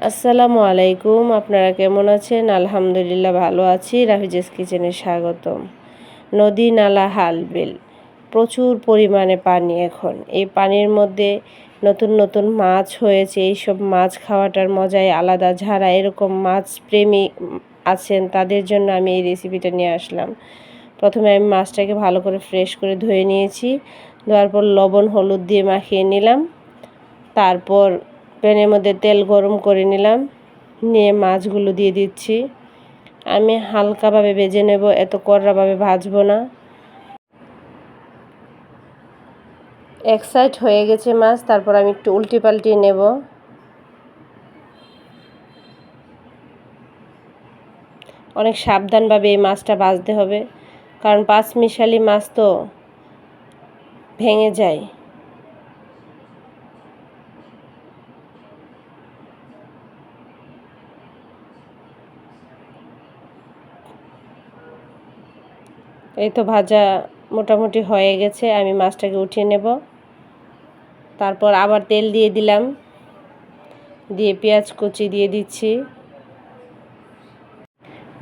আসসালামু আলাইকুম। আপনারা কেমন আছেন? আলহামদুলিল্লাহ ভালো আছি। রাফিজাস কিচেনে স্বাগতম। নদী, নালা, হাল, বিল প্রচুর পরিমাণে পানি এখন। এই পানির মধ্যে নতুন নতুন মাছ হয়েছে। এইসব মাছ খাওয়াটার মজাই আলাদা। যারা এরকম মাছ প্রেমী আছেন তাদের জন্য আমি এই রেসিপিটা নিয়ে আসলাম। প্রথমে আমি মাছটাকে ভালো করে ফ্রেশ করে ধুয়ে নিয়েছি। ধোয়ার পর লবণ হলুদ দিয়ে মাখিয়ে নিলাম। তারপর প্যানের মধ্যে তেল গরম করে নিলাম, নিয়ে মাছগুলো দিয়ে দিচ্ছি। আমি হালকাভাবে ভেজে নেব, এত কড়াভাবে ভাজবো না। এক সাইড হয়ে গেছে মাছ, তারপর আমি একটু উল্টে পাল্টিয়ে নেব। অনেক সাবধানভাবে এই মাছটা ভাজতে হবে, কারণ পাঁচমিশালি মাছ তো ভেঙে যায়। এই তো ভাজা মোটামুটি হয়ে গেছে, আমি মাছটাকে উঠিয়ে নেব। তারপর আবার তেল দিয়ে দিলাম, দিয়ে পেঁয়াজ কুচি দিয়ে দিচ্ছি,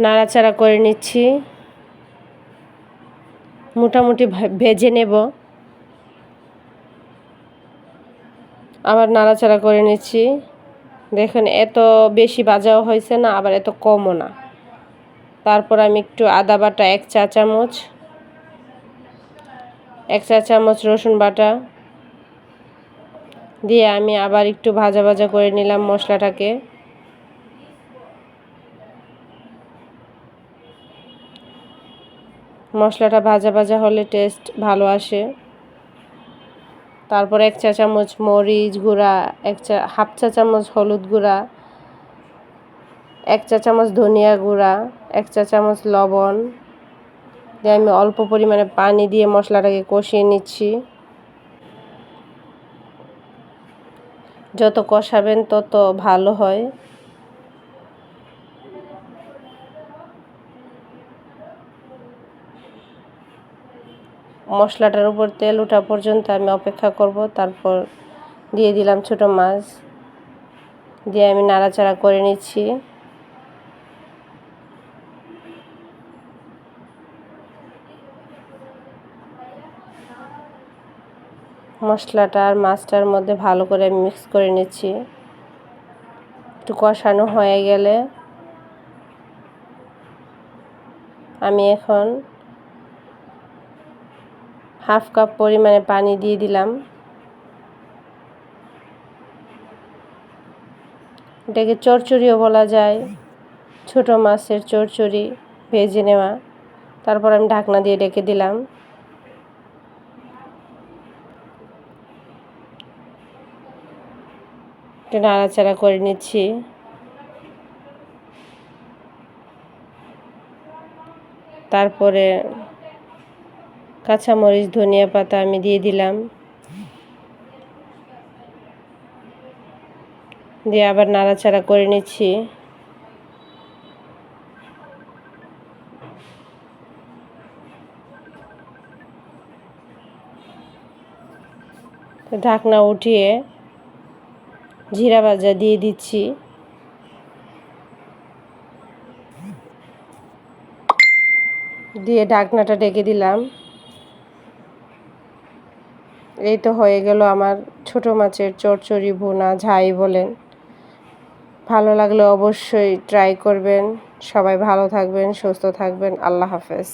নাড়াচাড়া করে নিচ্ছি, মোটামুটি ভেজে নেব। আবার নাড়াচাড়া করে নিচ্ছি। দেখুন এত বেশি ভাজাও হয়েছে না, আবার এত কমও না। তারপর আমি একটু আদা বাটা এক চা চামচ রসুন বাটা দিয়ে আমি আবার একটু ভাজা ভাজা করে নিলাম মশলাটাকে। মশলাটা ভাজা ভাজা হলে টেস্ট ভালো আসে। তারপর এক চা চামচ মরিচ গুঁড়া, হাফ চা চামচ হলুদ গুঁড়া, এক চা চামচ ধনিয়া গুঁড়া, এক চা চামচ লবণ দিয়ে আমি অল্প পরিমাণে পানি দিয়ে মশলাটাকে কষিয়ে নিচ্ছি। যত কষাবেন তত ভালো হয়। মশলাটার উপর তেল ওঠা পর্যন্ত আমি অপেক্ষা করব। তারপর দিয়ে দিলাম ছোট মাছ, দিয়ে আমি নাড়াচাড়া করে নিচ্ছি। মশলাটা আর মাছটার মধ্যে ভালো করে মিক্স করে নিচ্ছি। একটু কষানো হয়ে গেলে আমি এখন হাফ কাপ পরিমাণে পানি দিয়ে দিলাম। এটাকে চচ্চড়িও বলা যায়, ছোট মাছের চচ্চড়ি ভেজে নেওয়া। তারপর আমি ঢাকনা দিয়ে ঢেকে দিলাম। একটু নাড়াচাড়া করে নিচ্ছি। তারপরে কাঁচামরিচ ধনিয়া পাতা আমি দিয়ে দিলাম, দিয়ে আবার নাড়াচাড়া করে নিচ্ছি। ঢাকনা উঠিয়ে জিরা ভাজা দিয়ে দিচ্ছি, দিয়ে ঢাকনাটা ঢেকে দিলাম। এই তো হয়ে গেল আমার ছোট মাছের চচ্চড়ি ভুনা, ঝাই বলেন। ভালো লাগলে অবশ্যই ট্রাই করবেন। সবাই ভালো থাকবেন, সুস্থ থাকবেন। আল্লাহ হাফেজ।